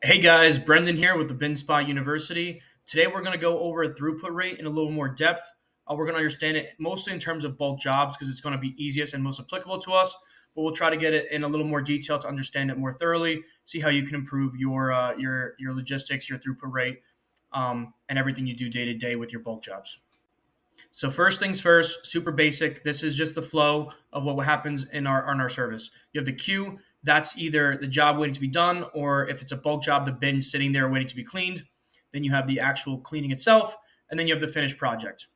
Hey guys, Brendan here with the BinSpot University. Today we're going to go over throughput rate in a little more depth. We're going to understand it mostly in terms of bulk jobs because it's going to be easiest and most applicable to us. But we'll try to get it in a little more detail to understand it more thoroughly. See how you can improve your logistics, your throughput rate, and everything you do day to day with your bulk jobs. So first things first, super basic. This is just the flow of what happens in our service. You have the queue. That's either the job waiting to be done, or if it's a bulk job, the bin sitting there waiting to be cleaned. Then you have the actual cleaning itself, and then you have the finished project.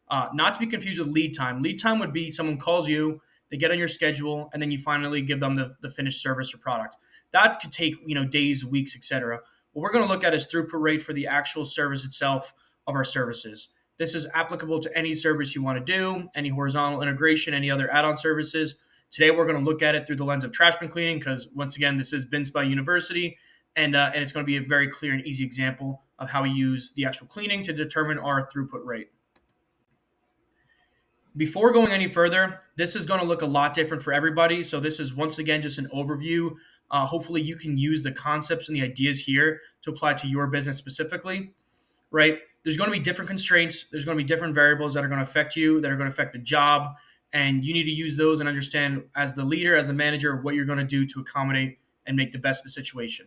Not to be confused with lead time. Lead time would be someone calls you, they get on your schedule, and then you finally give them the finished service or product. That could take days, weeks, etc. What we're going to look at is throughput rate for the actual service itself of our services. This is applicable to any service you want to do, any horizontal integration, any other add-on services. Today, we're going to look at it through the lens of trash bin cleaning because, once again, this is BinSpot University, and it's going to be a very clear and easy example of how we use the actual cleaning to determine our throughput rate. Before going any further, this is going to look a lot different for everybody. So this is, once again, just an overview. Hopefully, you can use the concepts and the ideas here to apply to your business specifically, right? There's going to be different constraints. There's going to be different variables that are going to affect you, that are going to affect the job. And you need to use those and understand, as the leader, as the manager, what you're going to do to accommodate and make the best of the situation.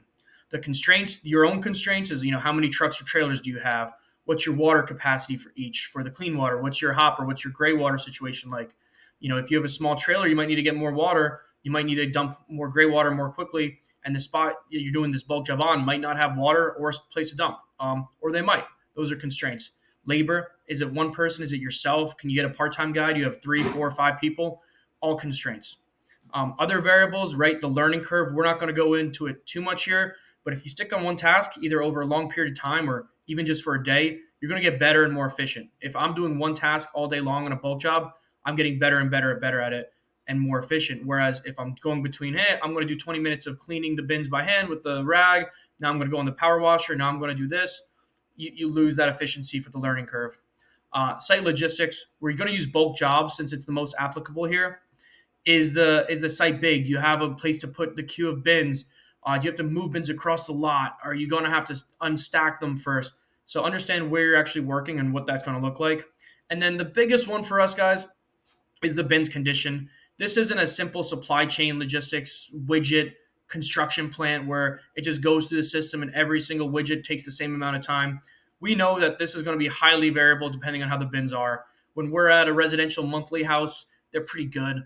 The constraints, your own constraints, is how many trucks or trailers do you have? What's your water capacity for each for the clean water? What's your hopper? What's your gray water situation like? If you have a small trailer, you might need to get more water. You might need to dump more gray water more quickly. And the spot you're doing this bulk job on might not have water or a place to dump, or they might. Those are constraints. Labor, is it one person? Is it yourself? Can you get a part-time guy? Do you have 3, 4, 5 people? All constraints. Other variables, right? The learning curve, we're not going to go into it too much here, but if you stick on one task, either over a long period of time or even just for a day, you're going to get better and more efficient. If I'm doing one task all day long on a bulk job, I'm getting better and better and better at it and more efficient. Whereas if I'm going between, hey, I'm going to do 20 minutes of cleaning the bins by hand with the rag. Now I'm going to go on the power washer. Now I'm going to do this. You lose that efficiency for the learning curve. Site logistics, we're going to use bulk jobs since it's the most applicable here. Is the site big? You have a place to put the queue of bins. Do you have to move bins across the lot? Are you going to have to unstack them first? So understand where you're actually working and what that's going to look like. And then the biggest one for us, guys, is the bin's condition. This isn't a simple supply chain logistics widget construction plant where it just goes through the system and every single widget takes the same amount of time. We know that this is going to be highly variable depending on how the bins are. When we're at a residential monthly house, they're pretty good.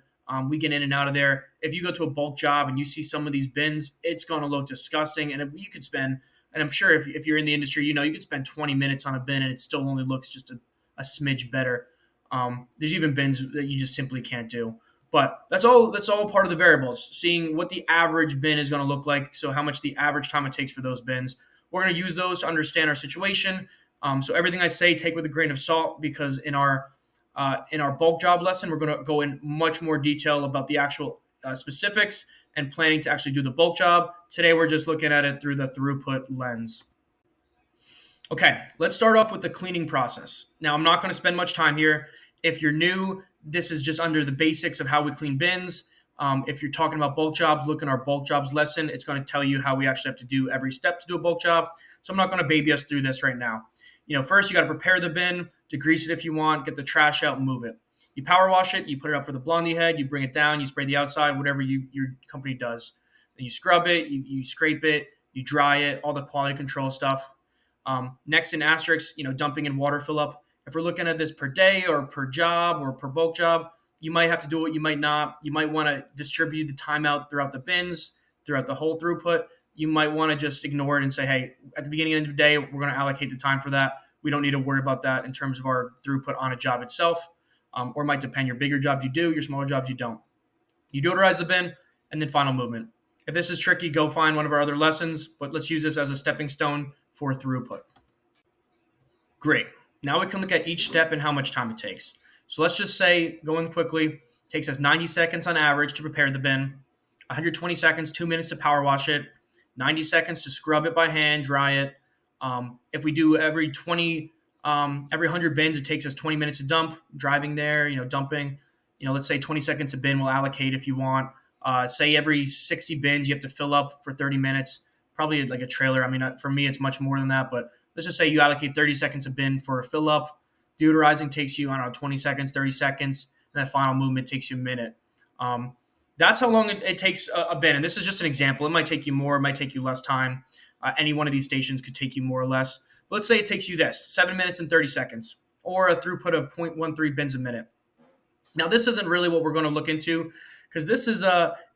We get in and out of there. If you go to a bulk job and you see some of these bins, it's going to look disgusting. And you could spend, and I'm sure if you're in the industry, you could spend 20 minutes on a bin and it still only looks just a smidge better. There's even bins that you just simply can't do. But that's all part of the variables, seeing what the average bin is going to look like, so how much the average time it takes for those bins. We're going to use those to understand our situation. So everything I say, take with a grain of salt, because in our bulk job lesson, we're going to go in much more detail about the actual specifics and planning to actually do the bulk job. Today, we're just looking at it through the throughput lens. Okay, let's start off with the cleaning process. Now, I'm not going to spend much time here. If you're new, this is just under the basics of how we clean bins. If you're talking about bulk jobs, look in our bulk jobs lesson. It's going to tell you how we actually have to do every step to do a bulk job. So I'm not going to baby us through this right now. First you got to prepare the bin, degrease it if you want, get the trash out and move it. You power wash it, you put it up for the blondie head, you bring it down, you spray the outside, whatever your company does. Then you scrub it, you scrape it, you dry it, all the quality control stuff. Next in asterisks, dumping and water fill up. If we're looking at this per day or per job or per bulk job, you might have to do it, you might not. You might want to distribute the time out throughout the bins, throughout the whole throughput. You might want to just ignore it and say, hey, at the beginning of the day, we're going to allocate the time for that. We don't need to worry about that in terms of our throughput on a job itself. Or it might depend. Your bigger jobs you do, your smaller jobs you don't. You deodorize the bin, and then final movement. If this is tricky, go find one of our other lessons, but let's use this as a stepping stone for throughput. Great. Now we can look at each step and how much time it takes. So let's just say, going quickly, takes us 90 seconds on average to prepare the bin, 120 seconds, 2 minutes to power wash it, 90 seconds to scrub it by hand, dry it. If we do every 100 bins, it takes us 20 minutes to dump, driving there, dumping. Let's say 20 seconds a bin will allocate if you want. Say every 60 bins, you have to fill up for 30 minutes. probably like a trailer. I mean, for me, it's much more than that, but let's just say you allocate 30 seconds a bin for a fill up. Deodorizing takes you, I don't know, 20 seconds, 30 seconds, and that final movement takes you a minute. That's how long it takes a bin. And this is just an example. It might take you more, it might take you less time. Any one of these stations could take you more or less. But let's say it takes you 7 minutes and 30 seconds, or a throughput of 0.13 bins a minute. Now, this isn't really what we're going to look into, because this is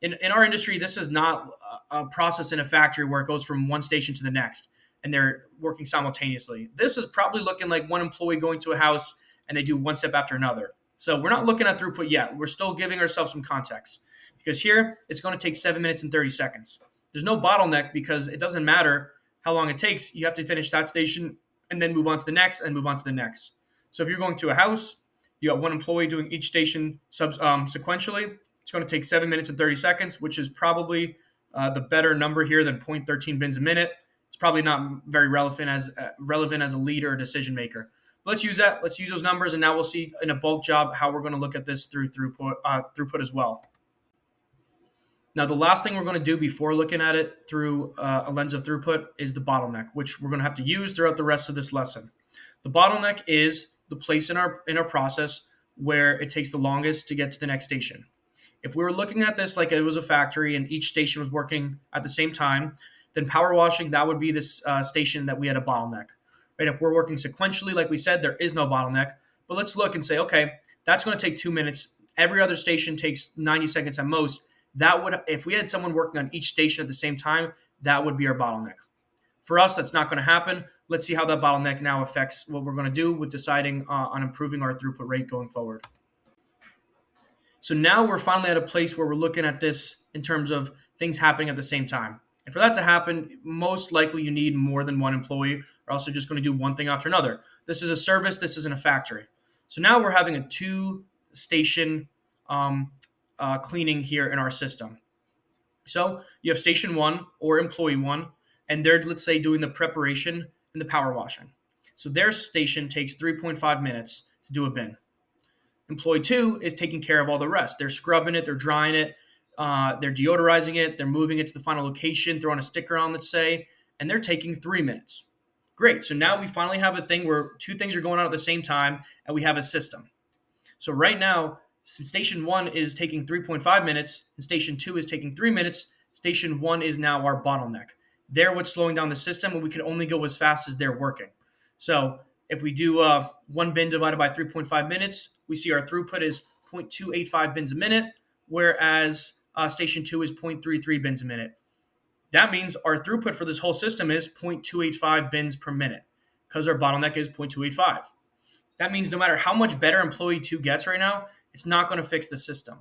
in our industry, this is not a process in a factory where it goes from one station to the next and they're working simultaneously. This is probably looking like one employee going to a house and they do one step after another. So we're not looking at throughput yet. We're still giving ourselves some context, because here it's going to take 7 minutes and 30 seconds. There's no bottleneck, because it doesn't matter how long it takes. You have to finish that station and then move on to the next and move on to the next. So if you're going to a house, you got one employee doing each station sequentially. It's going to take 7 minutes and 30 seconds, which is probably the better number here than 0.13 bins a minute. It's probably not very relevant as a leader or decision maker. But let's use that. Let's use those numbers, and now we'll see in a bulk job how we're going to look at this through throughput as well. Now, the last thing we're going to do before looking at it through a lens of throughput is the bottleneck, which we're going to have to use throughout the rest of this lesson. The bottleneck is the place in our process where it takes the longest to get to the next station. If we were looking at this like it was a factory and each station was working at the same time, then power washing, that would be this station that we had a bottleneck. Right? If we're working sequentially, like we said, there is no bottleneck. But let's look and say, okay, that's going to take 2 minutes. Every other station takes 90 seconds at most. That would, if we had someone working on each station at the same time, that would be our bottleneck. For us, that's not going to happen. Let's see how that bottleneck now affects what we're going to do with deciding on improving our throughput rate going forward. So now we're finally at a place where we're looking at this in terms of things happening at the same time. And for that to happen, most likely you need more than one employee, or else you're just going to do one thing after another. This is a service. This isn't a factory. So now we're having a 2-station cleaning here in our system. So you have station 1 or employee 1, and they're, let's say, doing the preparation and the power washing. So their station takes 3.5 minutes to do a bin. Employee 2 is taking care of all the rest. They're scrubbing it, they're drying it, they're deodorizing it, they're moving it to the final location, throwing a sticker on, let's say, and they're taking 3 minutes. Great. So now we finally have a thing where 2 things are going on at the same time, and we have a system. So right now, since station 1 is taking 3.5 minutes and station 2 is taking 3 minutes, station 1 is now our bottleneck. They're what's slowing down the system, and we can only go as fast as they're working. So if we do 1 bin divided by 3.5 minutes, we see our throughput is 0.285 bins a minute, whereas station 2 is 0.33 bins a minute. That means our throughput for this whole system is 0.285 bins per minute, because our bottleneck is 0.285. That means no matter how much better employee 2 gets right now, it's not going to fix the system.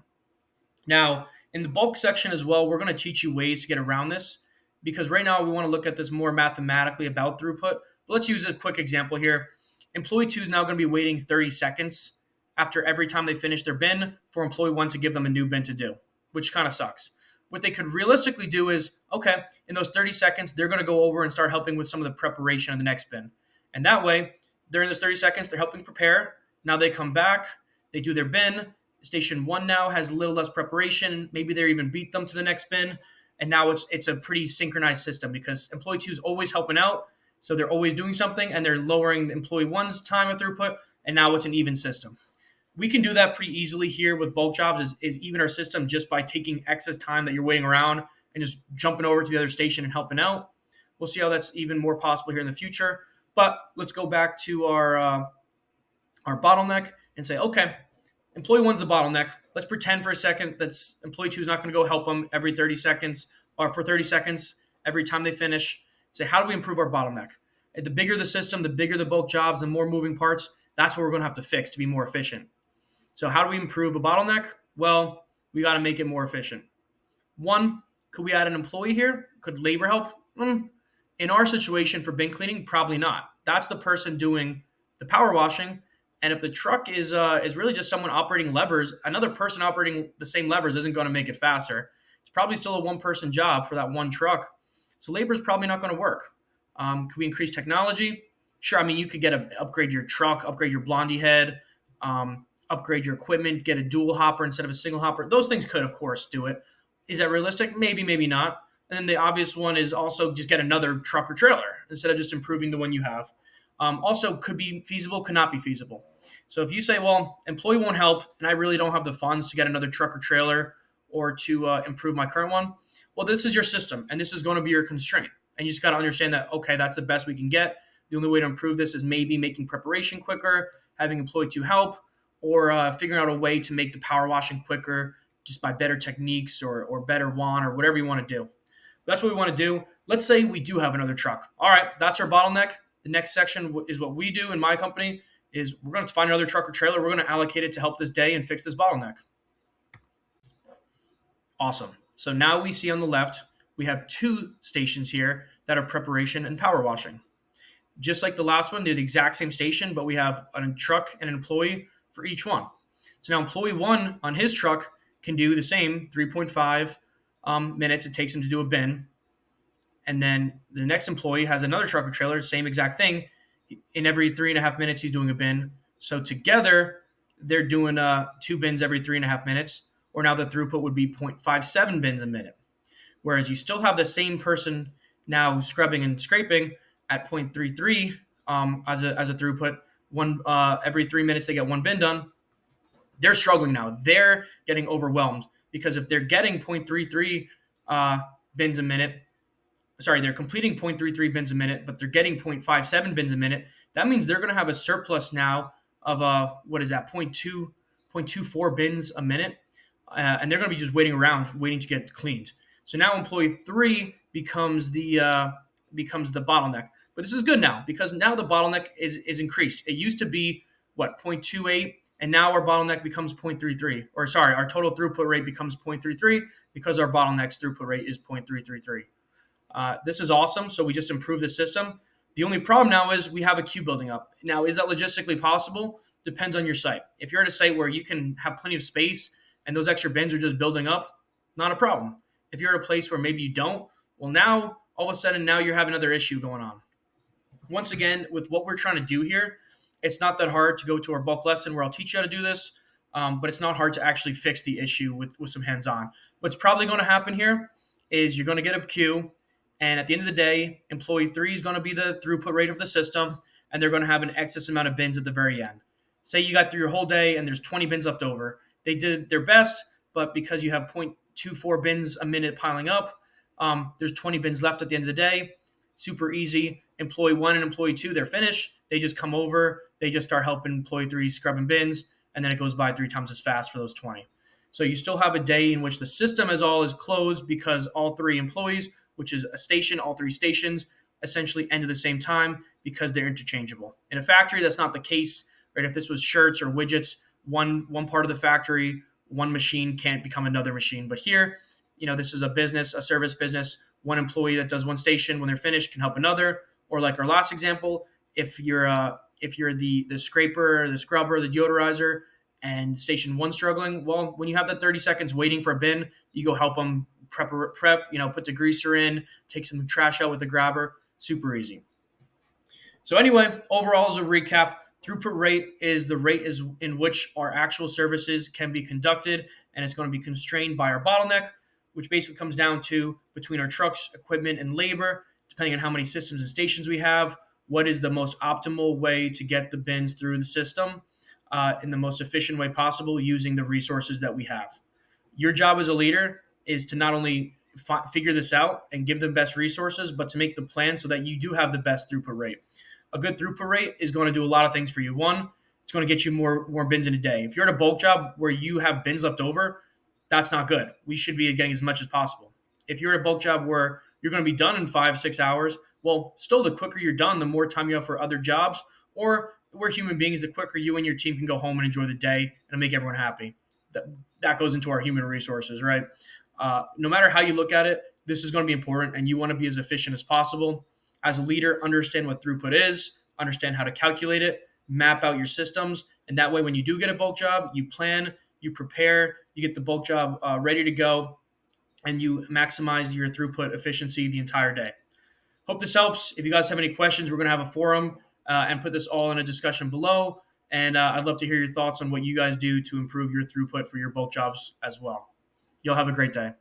Now, in the bulk section as well, we're going to teach you ways to get around this, because right now we want to look at this more mathematically about throughput. But let's use a quick example here. Employee 2 is now going to be waiting 30 seconds after every time they finish their bin for employee 1 to give them a new bin to do, which kind of sucks. What they could realistically do is, okay, in those 30 seconds, they're going to go over and start helping with some of the preparation of the next bin. And that way, during those 30 seconds, they're helping prepare. Now they come back, they do their bin. Station 1 now has a little less preparation. Maybe they even beat them to the next bin. And now it's a pretty synchronized system, because employee 2 is always helping out. So they're always doing something, and they're lowering the employee 1's time of throughput. And now it's an even system. We can do that pretty easily here with bulk jobs, is even our system just by taking excess time that you're waiting around and just jumping over to the other station and helping out. We'll see how that's even more possible here in the future. But let's go back to our bottleneck and say, okay, employee 1's the bottleneck. Let's pretend for a second that employee 2 is not going to go help them every 30 seconds or for 30 seconds every time they finish. Say, how do we improve our bottleneck? And the bigger the system, the bigger the bulk jobs, the more moving parts, that's what we're going to have to fix to be more efficient. So how do we improve a bottleneck? Well, we got to make it more efficient. 1, could we add an employee here? Could labor help? In our situation for bin cleaning, probably not. That's the person doing the power washing. And if the truck is really just someone operating levers, another person operating the same levers isn't going to make it faster. It's probably still a 1-person job for that 1 truck. So labor is probably not going to work. Could we increase technology? Sure. I mean, you could upgrade your truck, upgrade your blondie head, upgrade your equipment, get a dual hopper instead of a single hopper. Those things could, of course, do it. Is that realistic? Maybe, maybe not. And then the obvious one is also just get another truck or trailer instead of just improving the one you have. Also, could be feasible, could not be feasible. So if you say, well, employee won't help, and I really don't have the funds to get another truck or trailer or to improve my current one, well, this is your system, and this is going to be your constraint. And you just got to understand that, okay, that's the best we can get. The only way to improve this is maybe making preparation quicker, having employee to help, or figuring out a way to make the power washing quicker just by better techniques or better wand or whatever you want to do. That's what we want to do. Let's say we do have another truck. All right, that's our bottleneck. The next section is what we do in my company is we're going to find another truck or trailer. We're going to allocate it to help this day and fix this bottleneck. Awesome. So now we see on the left, we have two stations here that are preparation and power washing. Just like the last one, they're the exact same station, but we have a truck and an employee for each one. So now employee one on his truck can do the same 3.5 minutes it takes him to do a bin. And then the next employee has another truck or trailer, same exact thing. In every 3.5 minutes, he's doing a bin. So together, they're doing 2 bins every 3.5 minutes, or now the throughput would be 0.57 bins a minute. Whereas you still have the same person now scrubbing and scraping at 0.33 as a throughput. Every 3 minutes, they get 1 bin done. They're struggling now. They're getting overwhelmed because if they're getting 0.33 bins a minute, they're completing 0.33 bins a minute, but they're getting 0.57 bins a minute. That means they're going to have a surplus now of 0.24 bins a minute, and they're going to be just waiting around, waiting to get cleaned. So now employee 3 becomes the bottleneck. But this is good now because now the bottleneck is increased. It used to be 0.28, and now our bottleneck becomes 0.33. Our total throughput rate becomes 0.33 because our bottleneck's throughput rate is 0.333. This is awesome. So we just improved the system. The only problem now is we have a queue building up. Now, is that logistically possible? Depends on your site. If you're at a site where you can have plenty of space and those extra bins are just building up, not a problem. If you're at a place where maybe you don't, well, now all of a sudden now you're having another issue going on. Once again, with what we're trying to do here, it's not that hard to go to our bulk lesson where I'll teach you how to do this, but it's not hard to actually fix the issue with some hands-on. What's probably going to happen here is you're going to get a queue, and at the end of the day, employee 3 is going to be the throughput rate of the system, and they're going to have an excess amount of bins at the very end. Say you got through your whole day and there's 20 bins left over. They did their best, but because you have 0.24 bins a minute piling up, there's 20 bins left at the end of the day. Super easy. Employee 1 and employee 2, they're finished. They just come over. They just start helping employee 3 scrubbing bins, and then it goes by 3 times as fast for those 20. So you still have a day in which the system as all is closed because all 3 employees, which is a station, all 3 stations, essentially end at the same time because they're interchangeable. In a factory, that's not the case, right? If this was shirts or widgets, one part of the factory, one machine can't become another machine. But here, this is a business, a service business. One employee that does one station when they're finished can help another. Or like our last example, if you're the scraper, the scrubber, the deodorizer, and station 1 struggling, well, when you have that 30 seconds waiting for a bin, you go help them prep, put the greaser in, take some trash out with the grabber. Super easy. So anyway, overall, as a recap, throughput rate is the rate in which our actual services can be conducted, and it's going to be constrained by our bottleneck, which basically comes down to between our trucks, equipment, and labor, depending on how many systems and stations we have, what is the most optimal way to get the bins through the system in the most efficient way possible using the resources that we have. Your job as a leader is to not only figure this out and give them best resources, but to make the plan so that you do have the best throughput rate. A good throughput rate is going to do a lot of things for you. One, it's going to get you more bins in a day. If you're at a bulk job where you have bins left over, that's not good. We should be getting as much as possible. If you're at a bulk job where you're going to be done in 5-6 hours, well, still the quicker you're done, the more time you have for other jobs. Or we're human beings, the quicker you and your team can go home and enjoy the day and make everyone happy. That goes into our human resources, right? No matter how you look at it, this is going to be important, and you want to be as efficient as possible. As a leader, understand what throughput is, understand how to calculate it, map out your systems, and that way when you do get a bulk job, you plan, you prepare, you get the bulk job ready to go, and you maximize your throughput efficiency the entire day. Hope this helps. If you guys have any questions, we're going to have a forum and put this all in a discussion below, and I'd love to hear your thoughts on what you guys do to improve your throughput for your bulk jobs as well. You'll have a great day.